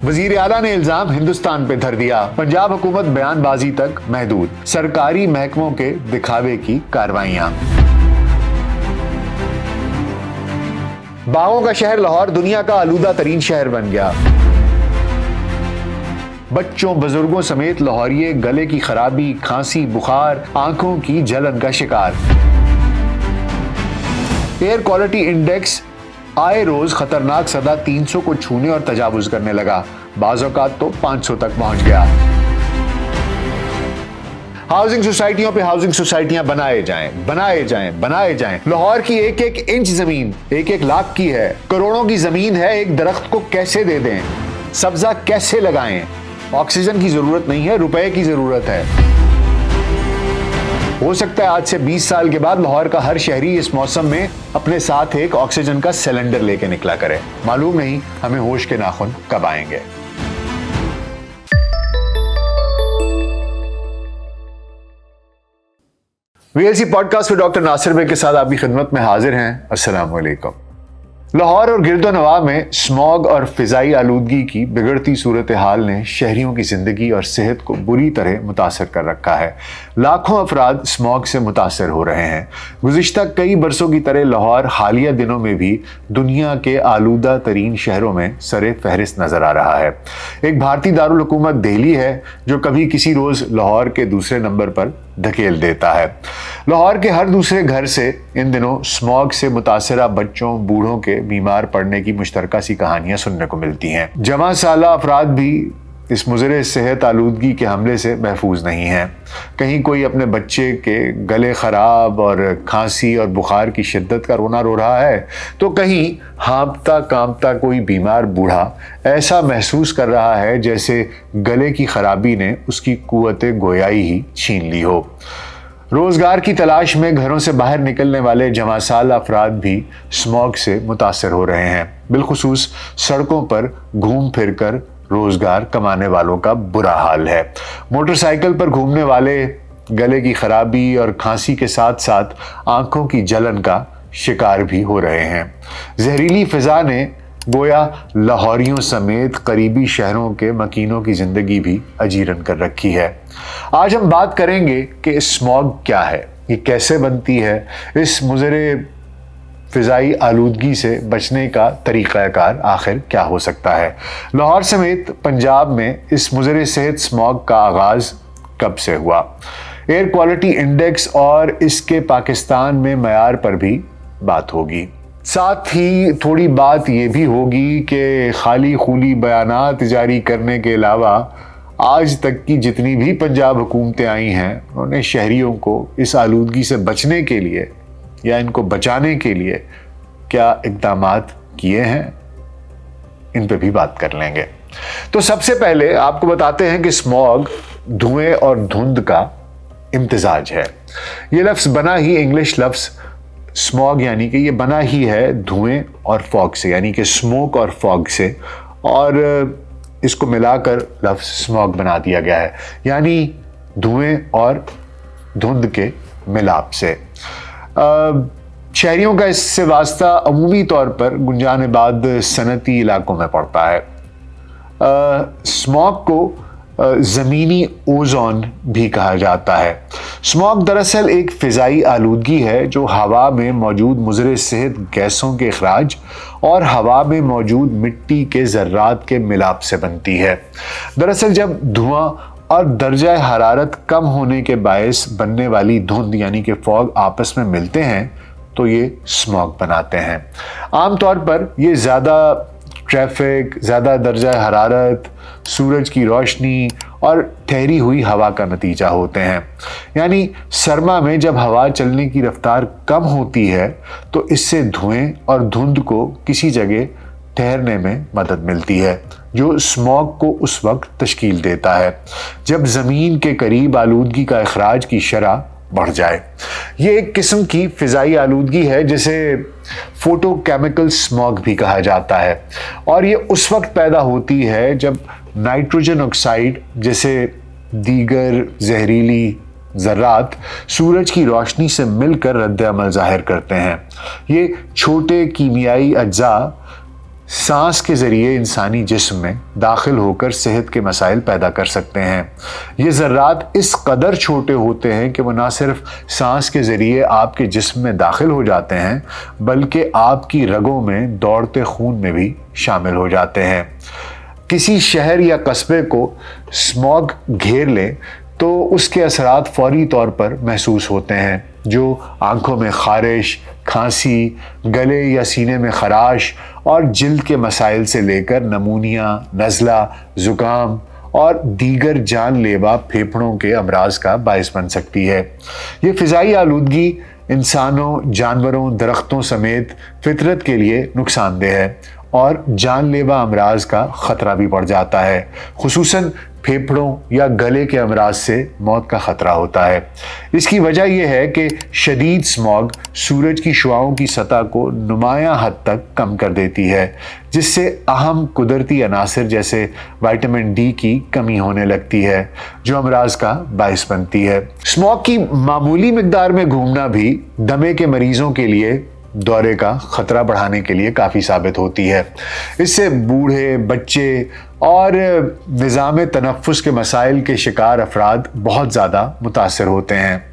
वजीर आला ने इल्जाम हिंदुस्तान पे धर दिया, पंजाब हुकूमत बयानबाजी तक महदूद, सरकारी महकमों के दिखावे की कार्रवाइयां। बागों का शहर लाहौर दुनिया का आलूदा तरीन शहर बन गया। बच्चों बुजुर्गों समेत लाहौरिये गले की खराबी, खांसी, बुखार, आंखों की जलन का शिकार। एयर क्वालिटी इंडेक्स आए रोज खतरनाक सदा 300 को छूने और तजावुज करने लगा, बाज़ औक़ात तो 500 तक पहुंच गया। हाउसिंग सोसाइटियों पे हाउसिंग सोसाइटियां बनाए जाएं। लाहौर की एक एक इंच जमीन 1-1 लाख की है, करोड़ों की जमीन है। एक दरख्त को कैसे दे दें, सब्जा कैसे लगाएं? ऑक्सीजन की जरूरत नहीं है, रुपए की जरूरत है। हो सकता है आज से 20 साल के बाद लाहौर का हर शहरी इस मौसम में अपने साथ एक ऑक्सीजन का सिलेंडर लेके निकला करे। मालूम नहीं हमें होश के नाखून कब आएंगे। वीएलसी पॉडकास्ट में डॉक्टर नासिर भाई के साथ आपकी खिदमत में हाजिर हैं। अस्सलाम वालेकुम। लाहौर और गिरदो नवाब में स्मॉग और फिजाई आलूदगी की बिगड़ती सूरत हाल ने शहरियों की जिंदगी और सेहत को बुरी तरह मुतासर कर रखा है। लाखों अफराद स्मॉग से मुतासर हो रहे हैं। गुज़िश्ता कई बरसों की तरह लाहौर हालिया दिनों में भी दुनिया के आलूदा तरीन शहरों में सरे फहरिस्त नजर आ रहा है। एक भारतीय दारुल हुकूमत दिल्ली है जो कभी किसी रोज लाहौर के दूसरे नंबर पर धकेल देता है। लाहौर के हर दूसरे घर से इन दिनों स्मॉग से मुतासरा बच्चों बूढ़ों के बीमार पड़ने की मुश्तरका सी कहानियां सुनने को मिलती हैं। जवां साला अफराद भी इस मुज़रे सेहत आलूदगी के हमले से महफूज नहीं हैं। कहीं कोई अपने बच्चे के गले ख़राब और खांसी और बुखार की शिद्दत का रोना रो रहा है, तो कहीं हाँपता कांपता कोई बीमार बूढ़ा ऐसा महसूस कर रहा है जैसे गले की खराबी ने उसकी कुव्वते गोयाई ही छीन ली हो। रोज़गार की तलाश में घरों से बाहर निकलने वाले जवां साल अफराद भी स्मॉग से मुतासर हो रहे हैं। बिलखुसूस सड़कों पर घूम फिर कर रोजगार कमाने वालों का बुरा हाल है। मोटरसाइकिल पर घूमने वाले गले की खराबी और खांसी के साथ साथ आंखों की जलन का शिकार भी हो रहे हैं। जहरीली फिजा ने गोया लाहौरियों समेत करीबी शहरों के मकीनों की जिंदगी भी अजीरन कर रखी है। आज हम बात करेंगे कि स्मॉग क्या है, ये कैसे बनती है, इस मुज़रे फिजाई आलूदगी से बचने का तरीक़ाकार आखिर क्या हो सकता है। लाहौर समेत पंजाब में इस मुज़रे सेहत स्मॉग का आगाज़ कब से हुआ, एयर क्वालिटी इंडेक्स और इसके पाकिस्तान में मयार पर भी बात होगी। साथ ही थोड़ी बात ये भी होगी कि खाली खूली बयानात जारी करने के अलावा आज तक की जितनी भी पंजाब हुकूमतें आई हैं उन्होंने शहरियों को इस आलूदगी से बचने के लिए या इनको बचाने के लिए क्या इक़दामात किए हैं, इन पे भी बात कर लेंगे। तो सबसे पहले आपको बताते हैं कि स्मॉग धुएं और धुंध का इम्तिजाज है। ये लफ्ज़ बना ही इंग्लिश लफ्ज़ स्मॉग यानी कि ये बना ही है धुएं और फॉग से, यानी कि स्मोक और फॉग से, और इसको मिलाकर लफ्ज़ स्मॉग बना दिया गया है, यानी धुएं और धुंध के मिलाप से। शहरियों का इससे वास्ता अमूमी तौर पर गुंजानेबाद सनती इलाकों में पड़ता है। स्मॉग को ज़मीनी ओजोन भी कहा जाता है। स्मॉग दरअसल एक फ़िज़ाई आलूदगी है जो हवा में मौजूद मुज़रे सेहत गैसों के अखराज और हवा में मौजूद मिट्टी के ज़र्रात के मिलाप से बनती है। दरअसल जब धुआं और दर्जा हरारत कम होने के बायस बनने वाली धुंध यानी कि फॉग आपस में मिलते हैं तो ये स्मॉग बनाते हैं। आमतौर पर ये ज़्यादा ट्रैफिक, ज़्यादा दर्जा हरारत, सूरज की रोशनी और ठहरी हुई हवा का नतीजा होते हैं। यानी सरमा में जब हवा चलने की रफ्तार कम होती है तो इससे धुएं और धुंध को किसी जगह ठहरने में मदद मिलती है, जो स्मॉग को उस वक्त तश्कील देता है जब ज़मीन के करीब आलूदगी का अखराज की शरह बढ़ जाए। ये एक किस्म की फ़िज़ाई आलूदगी है जिसे फोटोकेमिकल स्मॉग भी कहा जाता है, और ये उस वक्त पैदा होती है जब नाइट्रोजन ऑक्साइड जैसे दीगर जहरीली ज़र्रात सूरज की रोशनी से मिलकर रद्द अमल ज़ाहिर करते हैं। ये छोटे कीमियाई अज्जा सांस के ज़रिए इंसानी जिस्म में दाखिल होकर सेहत के मसाइल पैदा कर सकते हैं। ये ज़र्रात इस कदर छोटे होते हैं कि वो ना सिर्फ सांस के ज़रिए आपके जिस्म में दाखिल हो जाते हैं बल्कि आपकी रगों में दौड़ते खून में भी शामिल हो जाते हैं। किसी शहर या कस्बे को स्मॉग घेर ले तो उसके असरात फौरी तौर पर महसूस होते हैं, जो आंखों में खारिश, खांसी, गले या सीने में खराश और जिल्द के मसाइल से लेकर नमूनिया, नज़ला, ज़ुकाम और दीगर जानलेवा फेफड़ों के अमराज का बायस बन सकती है। ये फ़िज़ाई आलूदगी इंसानों, जानवरों, दरख्तों समेत फितरत के लिए नुकसानदेह है और जानलेवा अमराज का ख़तरा भी बढ़ जाता है। खुसूसन फेफड़ों या गले के अमराज से मौत का ख़तरा होता है। इसकी वजह यह है कि शदीद स्मॉग सूरज की शुआओं की सतह को नुमायां हद तक कम कर देती है, जिससे अहम कुदरती अनासर जैसे विटामिन डी की कमी होने लगती है, जो अमराज का बायस बनती है। स्मॉग की मामूली मिकदार में घूमना भी दमे के मरीजों के लिए दौरे का खतरा बढ़ाने के लिए काफ़ी साबित होती है। इससे बूढ़े, बच्चे और निज़ाम तनफ़ुस के मसाइल के शिकार अफराद बहुत ज़्यादा मुतासर होते हैं।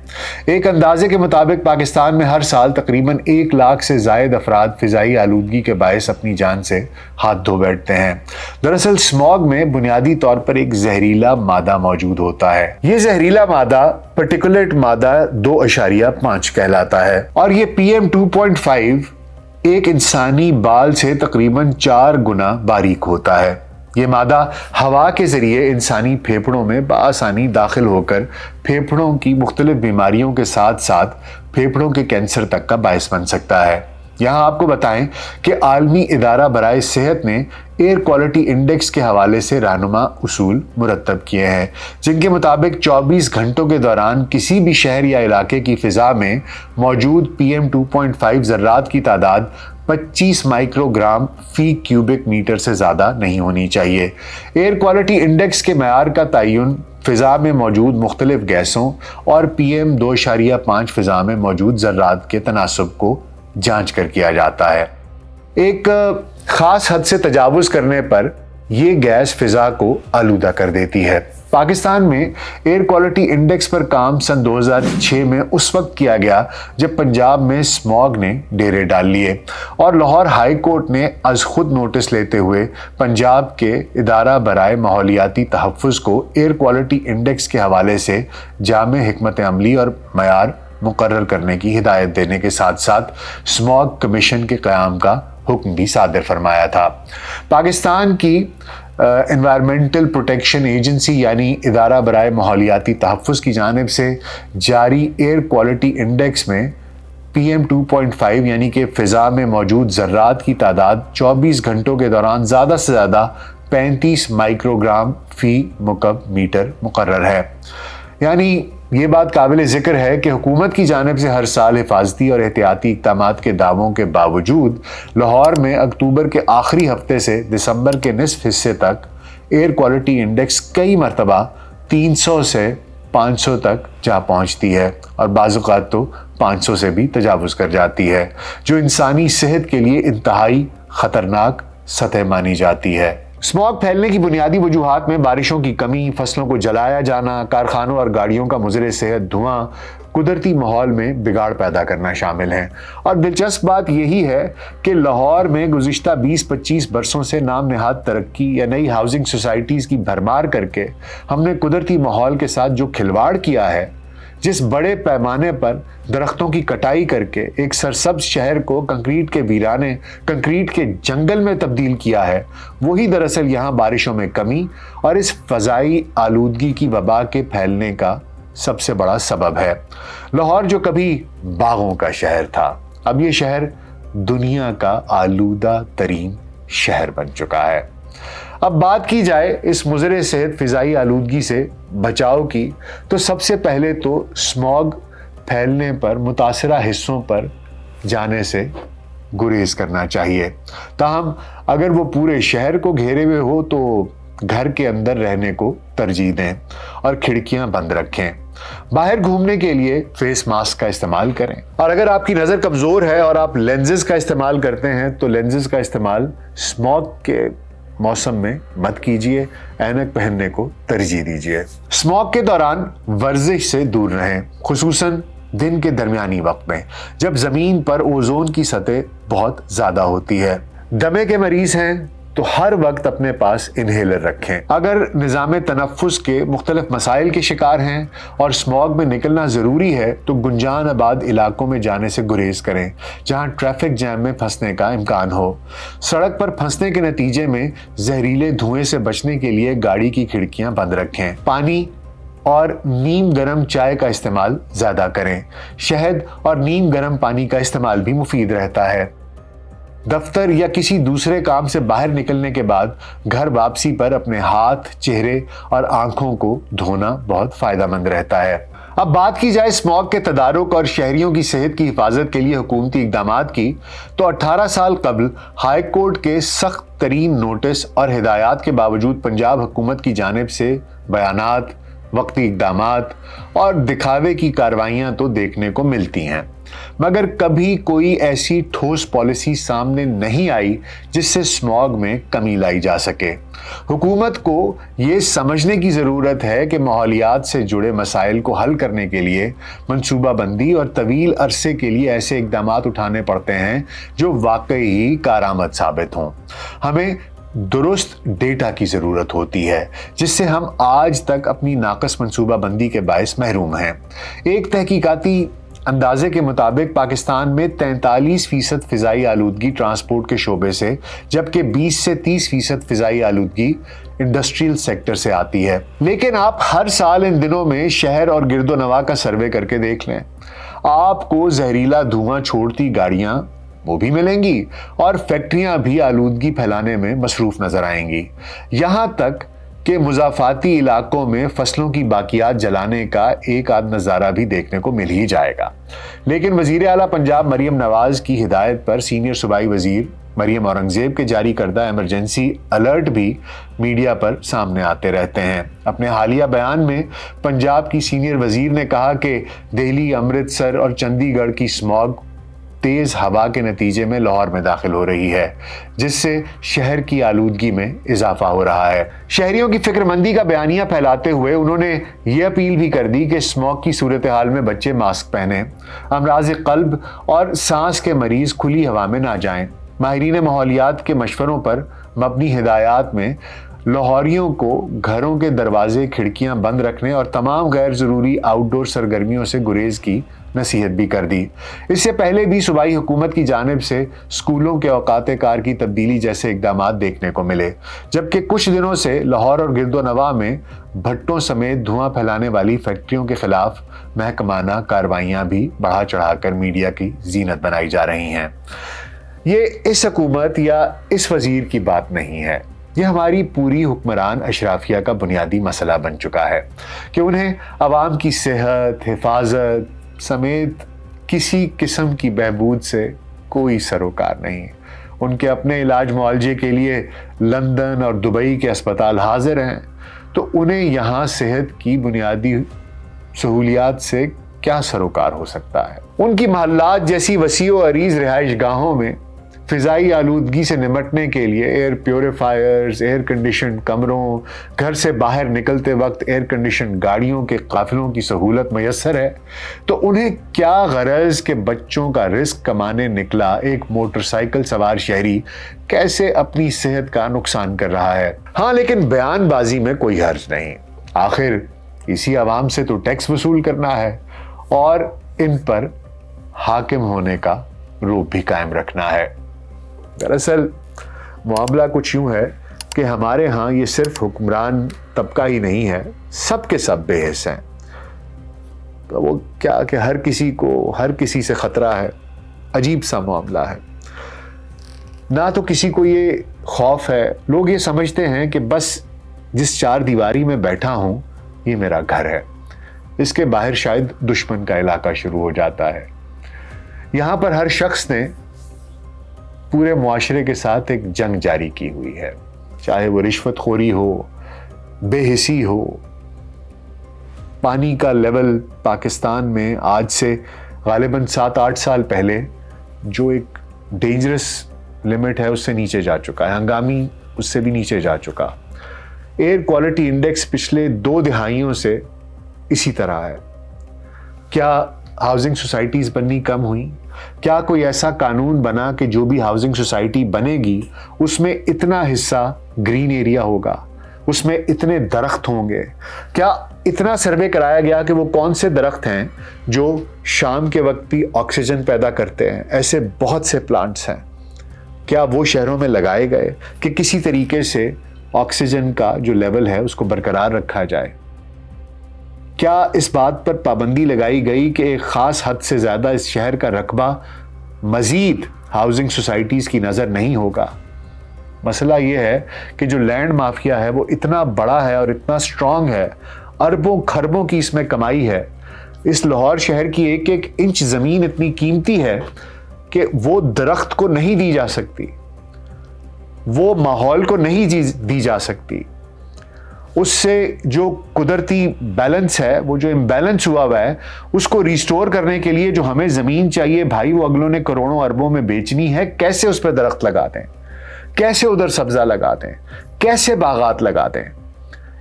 एक अंदाजे के मुताबिक पाकिस्तान में हर साल तकरीबन 1 लाख से ज़ायद अफराद फ़िज़ाई आलूदगी के बायस अपनी जान से हाथ धो बैठते हैं। दरअसल स्मॉग में बुनियादी तौर पर एक जहरीला मादा मौजूद होता है। ये जहरीला मादा पार्टिकुलेट मादा 2.5 कहलाता है और ये PM 2.5 एक इंसानी बाल से तकरीबन 4 गुना बारीक होता है। ये मादा हवा के ज़रिए इंसानी फेफड़ों में बआसानी दाखिल होकर फेफड़ों की मुख्तलिफ बीमारियों के साथ साथ फेफड़ों के कैंसर तक का बायस बन सकता है। यहाँ आपको बताएं कि आलमी इदारा बराए सेहत ने एयर क्वालिटी इंडेक्स के हवाले से रहनुमा उसूल मुरतब किए हैं, जिनके मुताबिक 24 घंटों के दौरान किसी भी शहर या इलाके की फ़िज़ा में मौजूद PM 2.5 ज़र्रात की तादाद 25 माइक्रोग्राम फी क्यूबिक मीटर से ज़्यादा नहीं होनी चाहिए। एयर क्वालिटी इंडेक्स के मयार का तयन फ़िज़ा में मौजूद मुख्तलिफ गैसों और PM 2.5 फ़िज़ा में मौजूद ज़र्रात के तनासब को जांच कर किया जाता है। एक ख़ास हद से तजावुज़ करने पर यह गैस फ़िज़ा को आलूदा कर देती है। पाकिस्तान में एयर क्वालिटी इंडेक्स पर काम सन 2006 में उस वक्त किया गया जब पंजाब में स्मॉग ने डेरे डाल लिए और लाहौर हाई कोर्ट ने अज खुद नोटिस लेते हुए पंजाब के इदारा बराए माहौलियाती तहफ़्फ़ुज़ को एयर क्वालिटी इंडेक्स के हवाले से जामे हिकमत अमली और मयार मुकर्रर करने की हिदायत देने के साथ साथ स्मॉग कमीशन के क़याम का हुक्म भी सादर फरमाया था। पाकिस्तान की एनवायरमेंटल प्रोटेक्शन एजेंसी यानी इदारा बराए माहौलियाती तहफ़्फ़ुज़ की जानिब से जारी एयर क्वालिटी इंडेक्स में PM 2.5 यानी कि फ़िज़ा में मौजूद ज़र्रात की तादाद 24 घंटों के दौरान ज़्यादा से ज़्यादा 35 माइक्रोग्राम फ़ी मुकब मीटर मुकर्रर है। यानी ये बात काबिल ज़िक्र है कि हुकूमत की जानिब से हर साल हिफाजती और एहतियाती इक़दामात के दावों के बावजूद लाहौर में अक्टूबर के आखिरी हफ्ते से दिसंबर के निसफ हिस्से तक एयर क्वालिटी इंडेक्स कई मरतबा 300 से 500 तक जा पहुंचती है और बाज़ औक़ात तो 500 से भी तजावुज़ कर जाती है, जो इंसानी सेहत के लिए इंतहाई ख़तरनाक सतह मानी जाती है। स्मॉग फैलने की बुनियादी वजूहात में बारिशों की कमी, फसलों को जलाया जाना, कारखानों और गाड़ियों का मुज़र सेहत धुआं, कुदरती माहौल में बिगाड़ पैदा करना शामिल हैं। और दिलचस्प बात यही है कि लाहौर में गुज़िश्ता 20-25 बरसों से नाम नहाद तरक्की या नई हाउसिंग सोसाइटीज़ की भरमार करके हमने कुदरती माहौल के साथ जो खिलवाड़ किया है, जिस बड़े पैमाने पर दरख्तों की कटाई करके एक सरसब्ज शहर को कंक्रीट के वीराने, कंक्रीट के जंगल में तब्दील किया है, वही दरअसल यहाँ बारिशों में कमी और इस फ़ज़ाई आलूदगी की वबा के फैलने का सबसे बड़ा सबब है। लाहौर जो कभी बागों का शहर था, अब ये शहर दुनिया का आलूदा तरीन शहर बन चुका है। अब बात की जाए इस मुज़र सेहत फ़िज़ाई आलूदगी से बचाव की, तो सबसे पहले तो स्मॉग फैलने पर मुतासरा हिस्सों पर जाने से गुरेज करना चाहिए। ताहम अगर वो पूरे शहर को घेरे हुए हो तो घर के अंदर रहने को तरजीह दें और खिड़कियां बंद रखें। बाहर घूमने के लिए फेस मास्क का इस्तेमाल करें। और अगर आपकी नज़र कमज़ोर है और आप लेंसेज का इस्तेमाल करते हैं तो लेंसेज का इस्तेमाल स्मॉग के मौसम में मत कीजिए, ऐनक पहनने को तरजीह दीजिए। स्मॉग के दौरान वर्जिश से दूर रहें, खुसूसन दिन के दरमियानी वक्त में जब ज़मीन पर ओजोन की सतह बहुत ज़्यादा होती है। दमे के मरीज हैं तो हर वक्त अपने पास इनहेलर रखें। अगर निज़ाम तनफ़ुस के मुख्तलिफ मसाइल के शिकार हैं और स्मॉग में निकलना ज़रूरी है तो गुंजान आबाद इलाकों में जाने से गुरेज करें जहां ट्रैफिक जैम में फंसने का इम्कान हो। सड़क पर फंसने के नतीजे में जहरीले धुएं से बचने के लिए गाड़ी की खिड़कियां बंद रखें। पानी और नीम गर्म चाय का इस्तेमाल ज़्यादा करें। शहद और नीम गर्म पानी का इस्तेमाल भी मुफीद रहता है। दफ्तर या किसी दूसरे काम से बाहर निकलने के बाद घर वापसी पर अपने हाथ, चेहरे और आंखों को धोना बहुत फायदेमंद रहता है। अब बात की जाए स्मॉग के तदारुक और शहरियों की सेहत की हिफाजत के लिए हुकूमती इक़दामात की, तो 18 साल कबल हाई कोर्ट के सख्त तरीन नोटिस और हिदायत के बावजूद पंजाब हुकूमत की जानिब से बयानात, वक्ती इक़दामात और दिखावे की कार्रवाइयाँ तो देखने को मिलती हैं, मगर कभी कोई ऐसी ठोस पॉलिसी सामने नहीं आई जिससे स्मॉग में कमी लाई जा सके। हुकूमत को ये समझने की ज़रूरत है कि माहौलियात से जुड़े मसाइल को हल करने के लिए मनसूबाबंदी और तवील अरसे के लिए ऐसे इक़दामात उठाने पड़ते हैं जो वाकई ही कारआमद साबित हों। हमें दुरुस्त डेटा की ज़रूरत होती है जिससे हम आज तक अपनी नाक़स मनसूबाबंदी के बायस महरूम हैं। एक तहकीकाती अंदाजे के मुताबिक पाकिस्तान में 43% फ़िज़ाई आलूदगी ट्रांसपोर्ट के शोबे से, जबकि 20 से 30% फ़िज़ाई आलूदगी इंडस्ट्रियल सेक्टर से आती है। लेकिन आप हर साल इन दिनों में शहर और गिरदोनवा का सर्वे करके देख लें, आपको जहरीला धुआं छोड़ती गाड़ियां वो भी मिलेंगी और फैक्ट्रियां भी आलूदगी फैलाने में मसरूफ नजर आएंगी। यहां तक कि मुज़ाफ़ाती इलाकों में फसलों की बाकियात जलाने का एक आध नज़ारा भी देखने को मिल ही जाएगा। लेकिन वज़ीर आला पंजाब मरियम नवाज़ की हिदायत पर सीनियर सूबाई वज़ीर मरियम औरंगज़ेब के जारी करदा इमरजेंसी अलर्ट भी मीडिया पर सामने आते रहते हैं। अपने हालिया बयान में पंजाब की सीनियर वज़ीर ने कहा कि दिल्ली, अमृतसर और चंडीगढ़ की स्मॉग तेज हवा के नतीजे में लाहौर में दाखिल हो रही है, जिससे शहर की आलूदगी में इजाफा हो रहा है। शहरियों की फिक्रमंदी का बयानिया फैलाते हुए उन्होंने ये अपील भी कर दी कि स्मॉग की सूरत हाल में बच्चे मास्क पहने, अमराज क़ल्ब और सांस के मरीज खुली हवा में ना जाएं। माहिरीन माहौलियात के मशवरों पर मबनी हिदायत में लाहौरियों को घरों के दरवाजे, खिड़कियां बंद रखने और तमाम गैर ज़रूरी आउटडोर सरगर्मियों से गुरेज की नसीहत भी कर दी। इससे पहले भी सूबाई हुकूमत की जानिब से स्कूलों के औकाते कार की तब्दीली जैसे इक़दामात देखने को मिले, जबकि कुछ दिनों से लाहौर और गिरदोनवा में भट्टों समेत धुआं फैलाने वाली फैक्ट्रियों के खिलाफ महकमाना कार्रवाइयाँ भी बढ़ा चढ़ाकर मीडिया की जीनत बनाई जा रही हैं। ये इस हुकूमत या इस वज़ीर की बात नहीं है, ये हमारी पूरी हुक्मरान अशराफिया का बुनियादी मसला बन चुका है कि उन्हें आवाम की सेहत, हिफाजत समेत किसी किस्म की बहबूद से कोई सरोकार नहीं। उनके अपने इलाज मुआवजे के लिए लंदन और दुबई के अस्पताल हाजिर हैं, तो उन्हें यहाँ सेहत की बुनियादी सहूलियात से क्या सरोकार हो सकता है। उनकी महल्लात जैसी वसी व अरीज रिहाइश गाहों में फ़िज़ाई आलूदगी से निमटने के लिए एयर प्योरीफायर्स, एयर कंडीशन कमरों, घर से बाहर निकलते वक्त एयर कंडीशन गाड़ियों के काफिलों की सहूलत मैसर है, तो उन्हें क्या गरज के बच्चों का रिस्क कमाने निकला एक मोटरसाइकिल सवार शहरी कैसे अपनी सेहत का नुकसान कर रहा है। हाँ, लेकिन बयानबाजी में कोई हर्ज नहीं, आखिर इसी आवाम से तो टैक्स वसूल करना है और इन पर हाकिम होने का रूप भी कायम रखना है। दरअसल मामला कुछ यूं है कि हमारे यहाँ ये सिर्फ हुक्मरान तबका ही नहीं है, सब के सब बेहिस हैं। तो वो क्या कि हर किसी को हर किसी से ख़तरा है, अजीब सा मामला है। ना तो किसी को ये खौफ है, लोग ये समझते हैं कि बस जिस चार दीवारी में बैठा हूँ ये मेरा घर है, इसके बाहर शायद दुश्मन का इलाका शुरू हो जाता है। यहाँ पर हर शख्स ने पूरे मुआशरे के साथ एक जंग जारी की हुई है, चाहे वो रिश्वत खोरी हो, बेहिसी हो। पानी का लेवल पाकिस्तान में आज से गालिबन 7-8 साल पहले जो एक डेंजरस लिमिट है उससे नीचे जा चुका है, हंगामी उससे भी नीचे जा चुका। एयर क्वालिटी इंडेक्स पिछले 2 दिहाइयों से इसी तरह है। क्या हाउसिंग सोसाइटीज़ बननी कम हुई? क्या कोई ऐसा कानून बना कि जो भी हाउसिंग सोसाइटी बनेगी उसमें इतना हिस्सा ग्रीन एरिया होगा, उसमें इतने दरख्त होंगे? क्या इतना सर्वे कराया गया कि वो कौन से दरख्त हैं जो शाम के वक्त भी ऑक्सीजन पैदा करते हैं? ऐसे बहुत से प्लांट्स हैं, क्या वो शहरों में लगाए गए कि किसी तरीके से ऑक्सीजन का जो लेवल है उसको बरकरार रखा जाए? क्या इस बात पर पाबंदी लगाई गई कि एक ख़ास हद से ज़्यादा इस शहर का रकबा मज़ीद हाउसिंग सोसाइटीज़ की नज़र नहीं होगा? मसला ये है कि जो लैंड माफिया है वो इतना बड़ा है और इतना स्ट्रॉन्ग है, अरबों खरबों की इसमें कमाई है। इस लाहौर शहर की एक एक इंच ज़मीन इतनी कीमती है कि वो दरख्त को नहीं दी जा सकती, वो माहौल को नहीं दी जा सकती। उससे जो कुदरती बैलेंस है, वो जो इम्बैलेंस हुआ हुआ है, उसको रिस्टोर करने के लिए जो हमें ज़मीन चाहिए भाई, वो अगलों ने करोड़ों अरबों में बेचनी है। कैसे उस पर दरख्त लगा दें, कैसे उधर सब्ज़ा लगा दें, कैसे बागात लगा दें?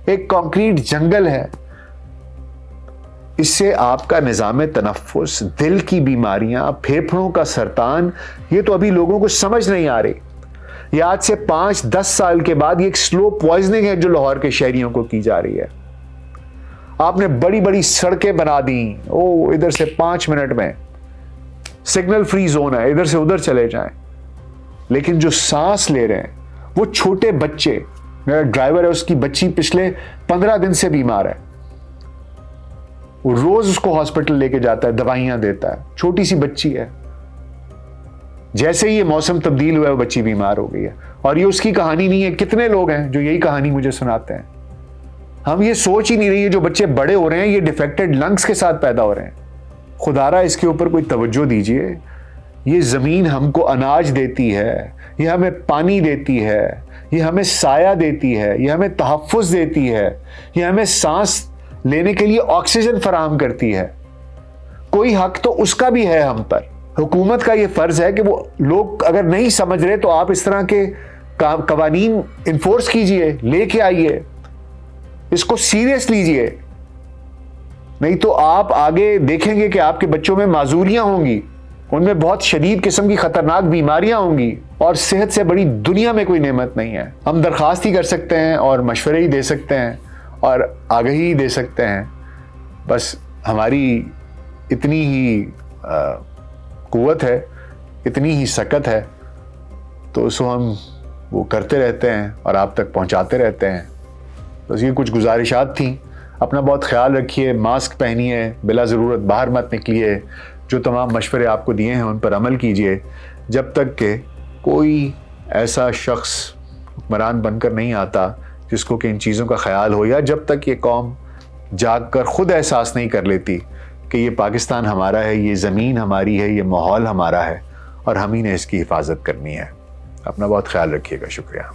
एक कंक्रीट जंगल है। इससे आपका निज़ाम तनफ्फुस, दिल की बीमारियां, फेफड़ों का सरतान, ये तो अभी लोगों को समझ नहीं आ रही। ये आज से 5-10 साल के बाद ये एक स्लो पॉइजनिंग है जो लाहौर के शहरियों को की जा रही है। आपने बड़ी बड़ी सड़कें बना दी, ओ इधर से 5 मिनट में सिग्नल फ्री जोन है, इधर से उधर चले जाएं। लेकिन जो सांस ले रहे हैं वो छोटे बच्चे, मेरा ड्राइवर है उसकी बच्ची पिछले 15 दिन से बीमार है, वो रोज उसको हॉस्पिटल लेके जाता है, दवाइयां देता है, छोटी सी बच्ची है। जैसे ही ये मौसम तब्दील हुआ है वो बच्ची बीमार हो गई है। और ये उसकी कहानी नहीं है, कितने लोग हैं जो यही कहानी मुझे सुनाते हैं। हम ये सोच ही नहीं रही है जो बच्चे बड़े हो रहे हैं ये डिफेक्टेड लंग्स के साथ पैदा हो रहे हैं। खुदारा इसके ऊपर कोई तवज्जो दीजिए। ये ज़मीन हमको अनाज देती है, ये हमें पानी देती है, ये हमें साया देती है, ये हमें तहफ़्फ़ुज़ देती है, ये हमें सांस लेने के लिए ऑक्सीजन फराहम करती है। कोई हक तो उसका भी है हम पर। हुकूमत का ये फ़र्ज़ है कि वो लोग अगर नहीं समझ रहे तो आप इस तरह के कवानीन इन्फोर्स कीजिए, लेके आइए, इसको सीरियस लीजिए। नहीं तो आप आगे देखेंगे कि आपके बच्चों में माजूरियां होंगी, उनमें बहुत शदीद किस्म की खतरनाक बीमारियां होंगी, और सेहत से बड़ी दुनिया में कोई नेमत नहीं है। हम दरख्वास्त ही कर सकते हैं और मशवरे ही दे सकते हैं और आगाही ही दे सकते हैं। बस हमारी इतनी ही कुव्वत है, इतनी ही सकत है, तो उसको हम वो करते रहते हैं और आप तक पहुंचाते रहते हैं। बस ये कुछ गुजारिशात थी। अपना बहुत ख्याल रखिए, मास्क पहनिए, बिला ज़रूरत बाहर मत निकलिए, जो तमाम मशवरे आपको दिए हैं उन पर अमल कीजिए। जब तक कि कोई ऐसा शख्स हुक्मरान बनकर नहीं आता जिसको कि इन चीज़ों का ख्याल हो, या जब तक ये कौम जाग कर ख़ुद एहसास नहीं कर लेती कि ये पाकिस्तान हमारा है, ये ज़मीन हमारी है, ये माहौल हमारा है और हम ही ने इसकी हिफाजत करनी है। अपना बहुत ख्याल रखिएगा। शुक्रिया।